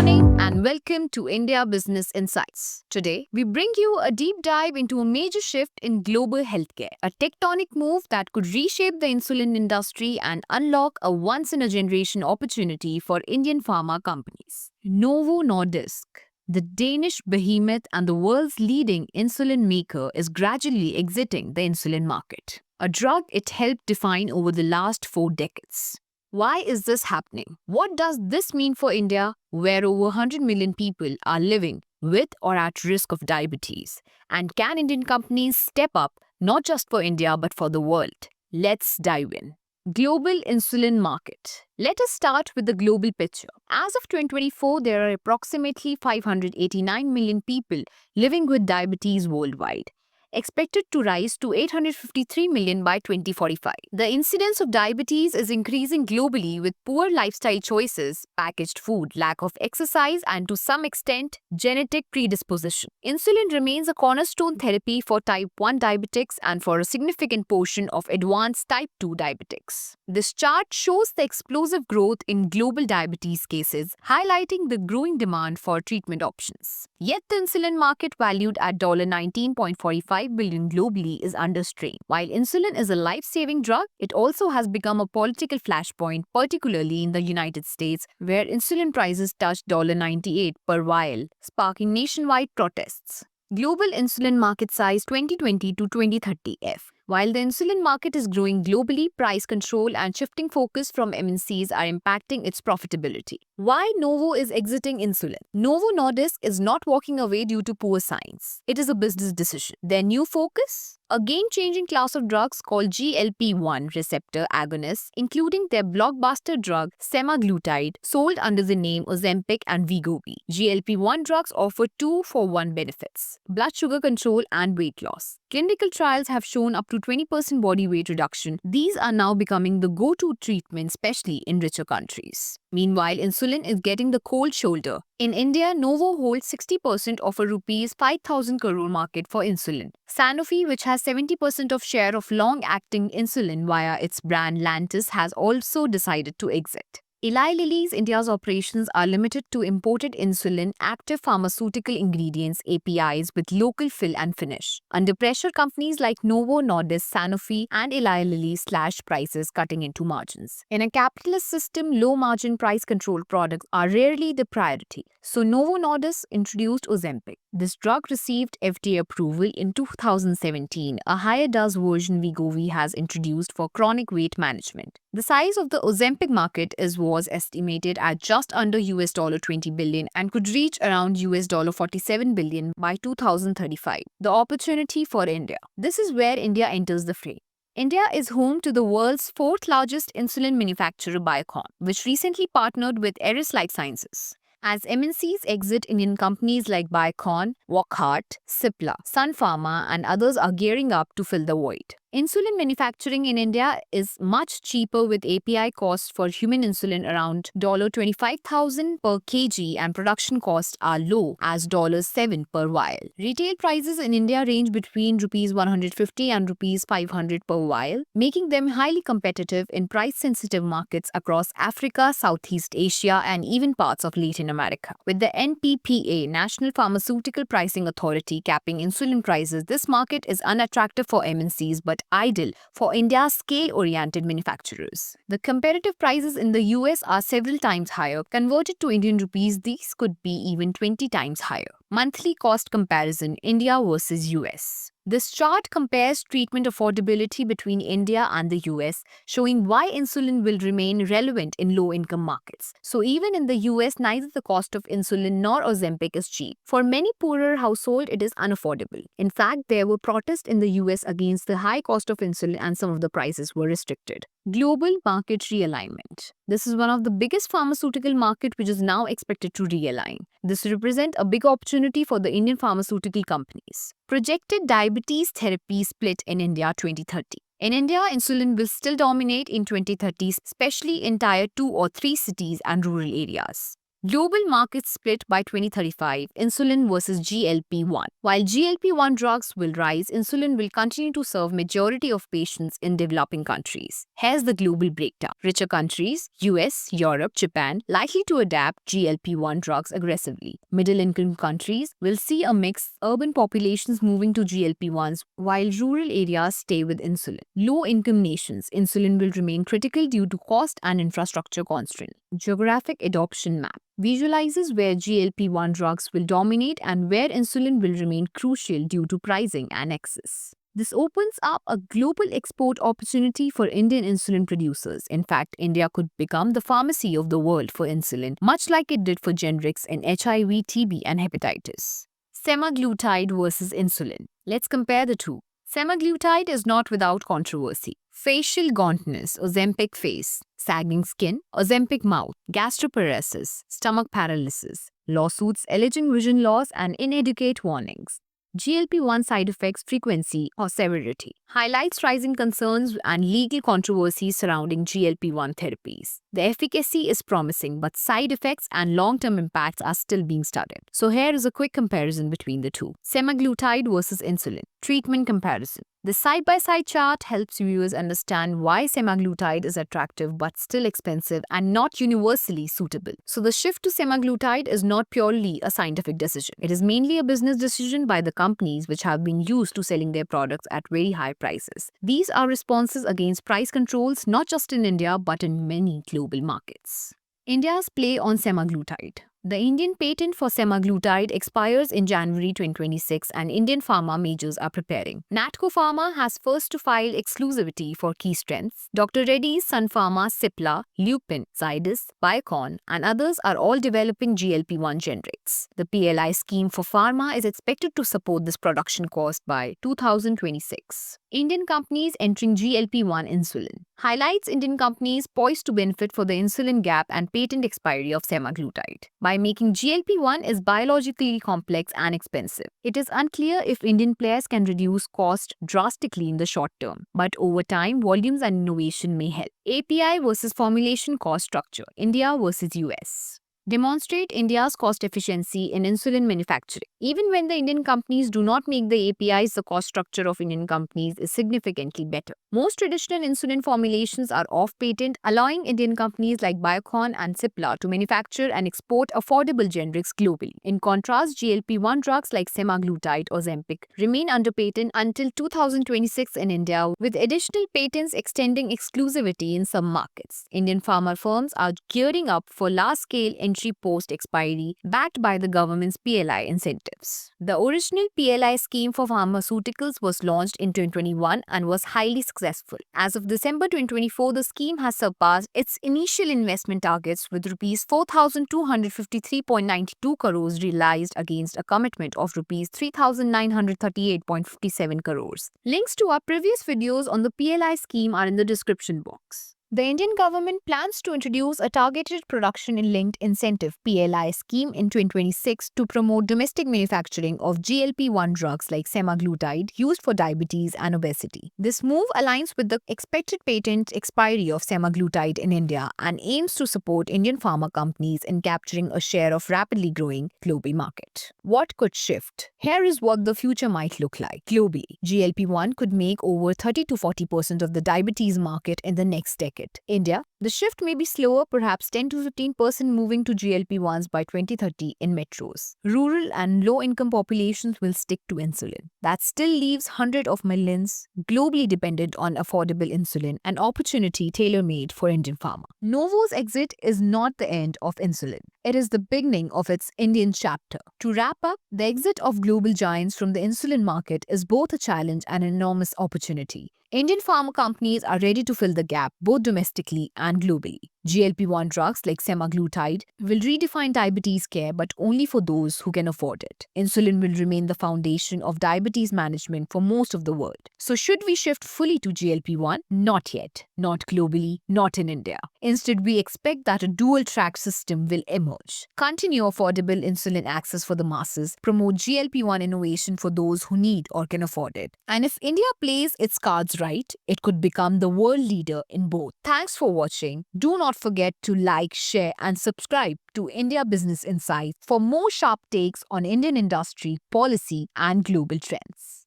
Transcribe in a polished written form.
morning and welcome to India Business Insights. Today, we bring you a deep dive into a major shift in global healthcare, a tectonic move that could reshape the insulin industry and unlock a once in a generation opportunity for Indian pharma companies. Novo Nordisk, the Danish behemoth and the world's leading insulin maker, is gradually exiting the insulin market, a drug it helped define over the last 4 decades. Why is this happening? What does this mean for India, where over 100 million people are living with or at risk of diabetes? And can Indian companies step up not just for India but for the world? Let's dive in. Global insulin market. Let us start with the global picture. As of 2024, there are approximately 589 million people living with diabetes worldwide, expected to rise to 853 million by 2045. The incidence of diabetes is increasing globally with poor lifestyle choices, packaged food, lack of exercise, and to some extent, genetic predisposition. Insulin remains a cornerstone therapy for type 1 diabetics and for a significant portion of advanced type 2 diabetics. This chart shows the explosive growth in global diabetes cases, highlighting the growing demand for treatment options. Yet the insulin market, valued at $19.45 billion globally, is under strain. While insulin is a life-saving drug, it also has become a political flashpoint, particularly in the United States, where insulin prices touched $98 per vial, sparking nationwide protests. Global insulin market size 2020 to 2030 F. While the insulin market is growing globally, price control and shifting focus from MNCs are impacting its profitability. Why Novo is exiting insulin? Novo Nordisk is not walking away due to poor science. It is a business decision. Their new focus? A game-changing class of drugs called GLP-1 receptor agonists, including their blockbuster drug semaglutide, sold under the name Ozempic and Wegovy. GLP-1 drugs offer 2-for-1 benefits: blood sugar control and weight loss. Clinical trials have shown up to 20% body weight reduction. These are now becoming the go-to treatment, especially in richer countries. Meanwhile, insulin is getting the cold shoulder. In India, Novo holds 60% of a rupees 5,000 crore market for insulin. Sanofi, which has 70% of share of long-acting insulin via its brand Lantus, has also decided to exit. Eli Lilly's India's operations are limited to imported insulin, active pharmaceutical ingredients, APIs with local fill and finish. Under pressure, companies like Novo Nordisk, Sanofi, and Eli Lilly slashed prices, cutting into margins. In a capitalist system, low-margin price-controlled products are rarely the priority. So Novo Nordisk introduced Ozempic. This drug received FDA approval in 2017. A higher-dose version Wegovy has introduced for chronic weight management. The size of the Ozempic market was estimated at just under $20 billion and could reach around $47 billion by 2035. The opportunity for India. This is where India enters the fray. India is home to the world's fourth largest insulin manufacturer, Biocon, which recently partnered with Eris Lifesciences. As MNCs exit, Indian companies like Biocon, Wockhardt, Cipla, Sun Pharma, and others are gearing up to fill the void. Insulin manufacturing in India is much cheaper, with API costs for human insulin around $25,000 per kg and production costs are low as $7 per vial. Retail prices in India range between Rs 150 and Rs 500 per vial, making them highly competitive in price-sensitive markets across Africa, Southeast Asia, and even parts of Latin America. With the NPPA, National Pharmaceutical Pricing Authority, capping insulin prices, this market is unattractive for MNCs but ideal for India's scale-oriented manufacturers. The competitive prices in the US are several times higher. Converted to Indian rupees, these could be even 20 times higher. Monthly cost comparison: India versus US. This chart compares treatment affordability between India and the US, showing why insulin will remain relevant in low-income markets. So even in the US, neither the cost of insulin nor Ozempic is cheap. For many poorer households, it is unaffordable. In fact, there were protests in the US against the high cost of insulin and some of the prices were restricted. Global market realignment. This is one of the biggest pharmaceutical market which is now expected to realign. This represents a big opportunity for the Indian pharmaceutical companies. Projected diabetes therapy split in India 2030. In India, insulin will still dominate in 2030s, especially in Tier 2 or 3 cities and rural areas. Global market split by 2035, insulin versus GLP-1. While GLP-1 drugs will rise, insulin will continue to serve majority of patients in developing countries. Here's the global breakdown. Richer countries, US, Europe, Japan, likely to adapt GLP-1 drugs aggressively. Middle-income countries will see a mix, urban populations moving to GLP-1s while rural areas stay with insulin. Low-income nations, insulin will remain critical due to cost and infrastructure constraints. Geographic adoption map visualizes where GLP-1 drugs will dominate and where insulin will remain crucial due to pricing and access. This opens up a global export opportunity for Indian insulin producers. In fact, India could become the pharmacy of the world for insulin, much like it did for generics in HIV, TB, and hepatitis. Semaglutide versus insulin. Let's compare the two. Semaglutide is not without controversy. Facial gauntness, Ozempic face, sagging skin, Ozempic mouth, gastroparesis, stomach paralysis, lawsuits alleging vision loss and inadequate warnings. GLP-1 side effects frequency or severity highlights rising concerns and legal controversies surrounding GLP-1 therapies. The efficacy is promising, but side effects and long-term impacts are still being studied. So here is a quick comparison between the two. Semaglutide versus insulin. Treatment comparison. The side-by-side chart helps viewers understand why semaglutide is attractive but still expensive and not universally suitable. So the shift to semaglutide is not purely a scientific decision. It is mainly a business decision by the companies which have been used to selling their products at very high prices. These are responses against price controls not just in India but in many global markets. India's play on semaglutide. The Indian patent for semaglutide expires in January 2026 and Indian pharma majors are preparing. Natco Pharma has first to file exclusivity for key strengths. Dr. Reddy's, Sun Pharma, Cipla, Lupin, Zydus, Biocon and others are all developing GLP-1 generics. The PLI scheme for pharma is expected to support this production cost by 2026. Indian companies entering GLP-1 insulin. Highlights Indian companies poised to benefit for the insulin gap and patent expiry of semaglutide. By making GLP-1 is biologically complex and expensive. It is unclear if Indian players can reduce cost drastically in the short term, but over time, volumes and innovation may help. API versus formulation cost structure, India versus US. Demonstrate India's cost efficiency in insulin manufacturing. Even when the Indian companies do not make the APIs, the cost structure of Indian companies is significantly better. Most traditional insulin formulations are off patent, allowing Indian companies like Biocon and Cipla to manufacture and export affordable generics globally. In contrast, GLP-1 drugs like semaglutide or Ozempic remain under patent until 2026 in India, with additional patents extending exclusivity in some markets. Indian pharma firms are gearing up for large-scale entry post-expiry, backed by the government's PLI incentives. The original PLI scheme for pharmaceuticals was launched in 2021 and was highly successful. As of December 2024, the scheme has surpassed its initial investment targets with Rs 4,253.92 crores realized against a commitment of Rs 3,938.57 crores. Links to our previous videos on the PLI scheme are in the description box. The Indian government plans to introduce a targeted production-linked incentive (PLI) scheme in 2026 to promote domestic manufacturing of GLP-1 drugs like semaglutide used for diabetes and obesity. This move aligns with the expected patent expiry of semaglutide in India and aims to support Indian pharma companies in capturing a share of rapidly growing global market. What could shift? Here is what the future might look like. Globally, GLP-1 could make over 30 to 40% of the diabetes market in the next decade. India, the shift may be slower, perhaps 10 to 15% moving to GLP-1s by 2030 in metros. Rural and low-income populations will stick to insulin. That still leaves hundreds of millions globally dependent on affordable insulin, an opportunity tailor-made for Indian pharma. Novo's exit is not the end of insulin. It is the beginning of its Indian chapter. To wrap up, the exit of global giants from the insulin market is both a challenge and an enormous opportunity. Indian pharma companies are ready to fill the gap both domestically and globally. GLP-1 drugs like semaglutide will redefine diabetes care, but only for those who can afford it. Insulin will remain the foundation of diabetes management for most of the world. So should we shift fully to GLP-1? Not yet. Not globally, not in India. Instead, we expect that a dual-track system will emerge. Continue affordable insulin access for the masses, promote GLP-1 innovation for those who need or can afford it. And if India plays its cards right, it could become the world leader in both. Thanks for watching. Do not not forget to like, share, and subscribe to India Business Insights for more sharp takes on Indian industry, policy, and global trends.